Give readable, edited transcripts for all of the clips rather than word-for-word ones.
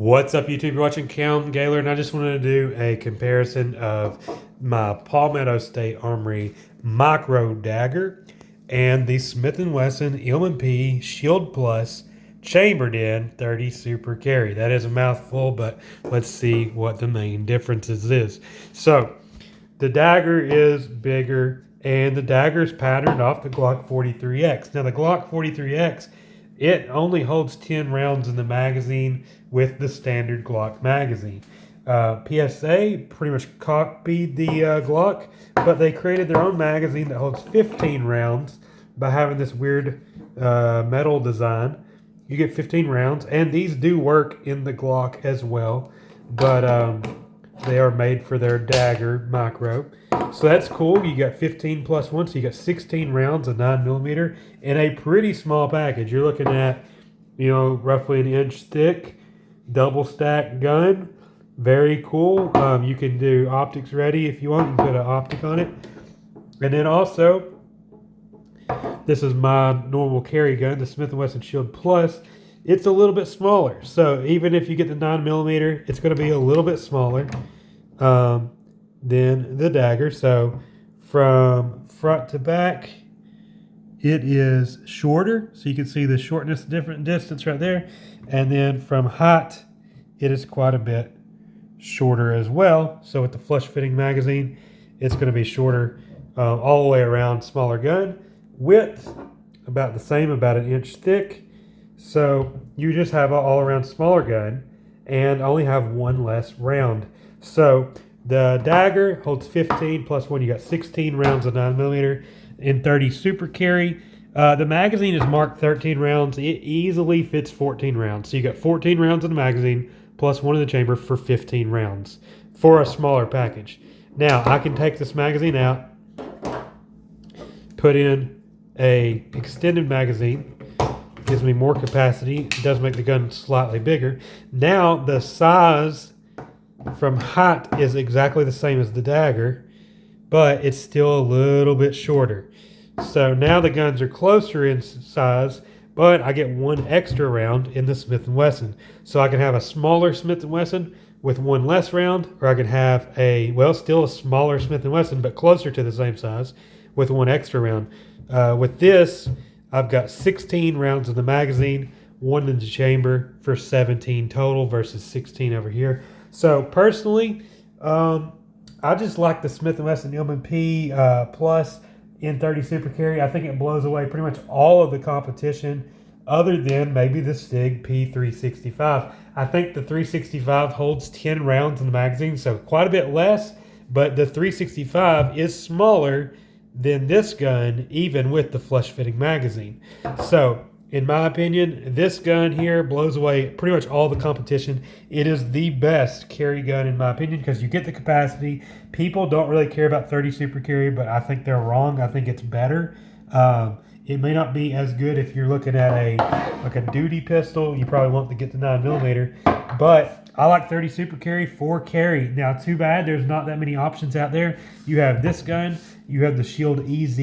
What's up, YouTube? You're watching Cam Gaylor, and I just wanted to do a comparison of my Palmetto State Armory Micro Dagger and the Smith & Wesson M&P Shield Plus Chambered in 30 Super Carry. That is a mouthful, but let's see what the main differences is. So, the Dagger is bigger, and the Dagger is patterned off the Glock 43X. Now, the Glock 43X, it only holds 10 rounds in the magazine with the standard Glock magazine. PSA pretty much copied the Glock, but they created their own magazine that holds 15 rounds by having this weird metal design. You get 15 rounds, and these do work in the Glock as well, but they are made for their Dagger micro. So that's cool. You got 15 plus 1, so you got 16 rounds of 9mm in a pretty small package. You're looking at, roughly an inch thick, double stack gun. Very cool. You can do optics ready if you want. You can put an optic on it. And then also, this is my normal carry gun, the Smith & Wesson Shield Plus. It's a little bit smaller. So even if you get the 9mm, it's going to be a little bit smaller than the Dagger. So from front to back, it is shorter. So you can see the shortness, different distance right there. And then from height, it is quite a bit shorter as well. So with the flush fitting magazine, it's going to be shorter all the way around, smaller gun. Width, about the same, about an inch thick. So you just have an all-around smaller gun and only have one less round. So the Dagger holds 15 plus 1. You got 16 rounds of 9mm in 30 Super Carry. The magazine is marked 13 rounds. It easily fits 14 rounds. So you got 14 rounds in the magazine plus 1 in the chamber for 15 rounds for a smaller package. Now, I can take this magazine out, put in a extended magazine, gives me more capacity. It does make the gun slightly bigger. Now, the size from height is exactly the same as the Dagger, but it's still a little bit shorter. So now the guns are closer in size, but I get one extra round in the Smith & Wesson. So I can have a smaller Smith & Wesson with one less round, or I can have still a smaller Smith & Wesson, but closer to the same size with one extra round. With this, I've got 16 rounds in the magazine, 1 in the chamber for 17 total versus 16 over here. So personally, I just like the Smith & Wesson M&P Plus in 30 Super Carry. I think it blows away pretty much all of the competition other than maybe the SIG P365. I think the 365 holds 10 rounds in the magazine, so quite a bit less, but the 365 is smaller than this gun, even with the flush fitting magazine. So in my opinion, this gun here blows away pretty much all the competition. It is the best carry gun in my opinion because you get the capacity. People don't really care about 30 Super Carry, but I think they're wrong. I think it's better. It may not be as good if you're looking at a duty pistol. You probably want to get the 9mm, but I like 30 Super Carry for carry. Now, too bad there's not that many options out there. You have this gun, you have the Shield EZ,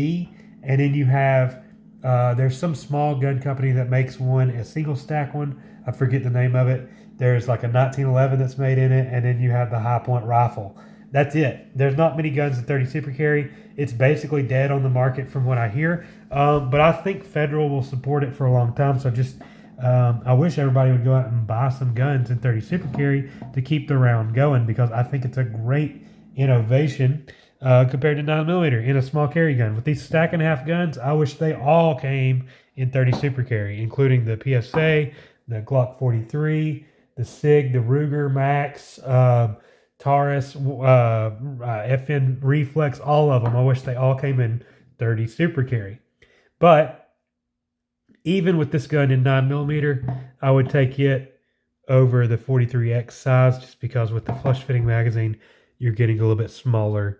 and then you have there's some small gun company that makes one, a single stack one. I forget the name of it. There's like a 1911 that's made in it, and then you have the high point rifle. That's it. There's not many guns in 30 Super Carry. It's basically dead on the market from what I hear. But I think Federal will support it for a long time. So just I wish everybody would go out and buy some guns in 30 Super Carry to keep the round going, because I think it's a great innovation compared to 9mm in a small carry gun. With these stack and a half guns, I wish they all came in 30 Super Carry, including the PSA, the Glock 43, the SIG, the Ruger Max, Taurus, FN Reflex, all of them. I wish they all came in 30 Super Carry. But even with this gun in 9mm, I would take it over the 43X size, just because with the flush fitting magazine, you're getting a little bit smaller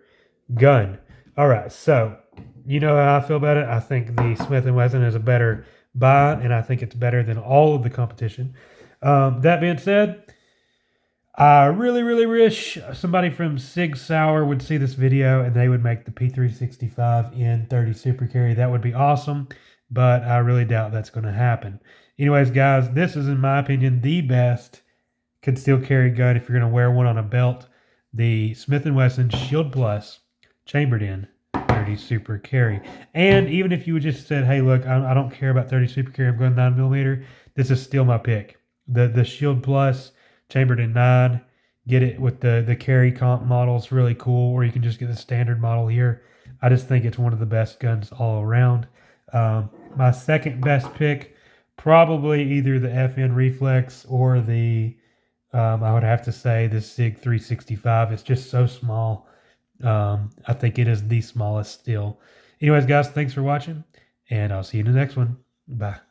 gun. All right, so you know how I feel about it. I think the Smith & Wesson is a better buy, and I think it's better than all of the competition. That being said, I really, really wish somebody from Sig Sauer would see this video and they would make the P365 in 30 Super Carry. That would be awesome, but I really doubt that's going to happen. Anyways, guys, this is, in my opinion, the best can still carry gun if you're going to wear one on a belt. The Smith & Wesson Shield Plus chambered in 30 Super Carry. And even if you just said, hey, look, I don't care about 30 Super Carry, I'm going 9mm, this is still my pick. The Shield Plus chambered in 9, get it with the carry comp model. It's really cool, or you can just get the standard model here. I just think it's one of the best guns all around. My second best pick, probably either the FN Reflex or the, I would have to say the SIG 365. It's just so small. I think it is the smallest still. Anyways, guys, thanks for watching, and I'll see you in the next one. Bye.